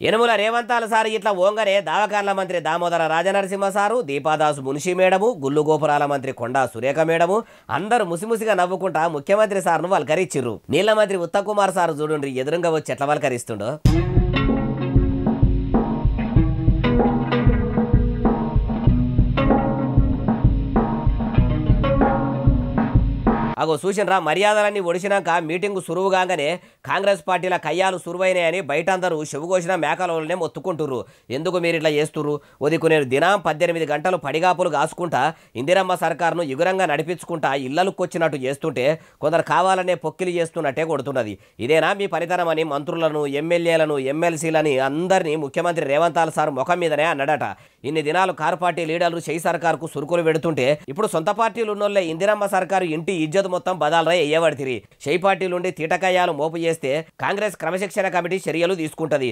Yanamala రేవంతాల sir ఇట్లా ఓంగనే దావకార్ల మంత్రి Damodara Rajanarasimha sir, దీపాదాసు Munshi madam, గుల్లు గోపురాల మంత్రి కొండా సురేఖ మేడము అందరూ ముసిముసిగా నవ్వుకుంటా ముఖ్యమంత్రి సార్ను వల్కరిచ్చిర్రు. నీళ్ల మంత్రి ఉత్తమ్ కుమార్ సారు చూడుండ్రి ఎదురుగా వచ్చి ఎట్లా వల్కరిస్తుండో. అగో చూసినరా, మర్యాదలన్నీ ఒడిసినాక మీటింగు సురువుగానే కాంగ్రెస్ పార్టీల కయ్యాలు సురువైనాయని బయట అందరూ చెవుకోసిన మేకలనే మొత్తుకుంటుర్రు. ఎందుకు మీరు ఇట్లా చేస్తుర్రు? ఉదికు నేను దినం 18 గంటలు పడిగాపులు కాసుకుంటా ఇందిరమ్మ సర్కార్ను యుగురంగా నడిపించుకుంటా ఇళ్లలుకొచ్చినట్టు చేస్తుంటే కొందరు కావాలనే పొక్కిలి చేస్తున్నట్టే కొడుతున్నది. ఇదేనా మీ పనితనమని మంత్రులను, ఎమ్మెల్యేలను, ఎమ్మెల్సీలని అందరినీ ముఖ్యమంత్రి రేవంతాల సార్ ముఖం మీదనే అన్నాడట. ఇన్ని దినాలు కారు పార్టీ లీడర్లు చేయి సర్కార్కు సురుకులు పెడుతుంటే ఇప్పుడు సొంత పార్టీలు ఉన్నోళ్ళే ఇందిరమ్మ సర్కారు ఇంటి ఇజ్జత్ మొత్తం బదాలరా ఎయ్యబడితిరి. చేయి పార్టీలుండి తీటకయ్యాలు మోపు చేస్తే కాంగ్రెస్ క్రమశిక్షణ కమిటీ చర్యలు తీసుకుంటది.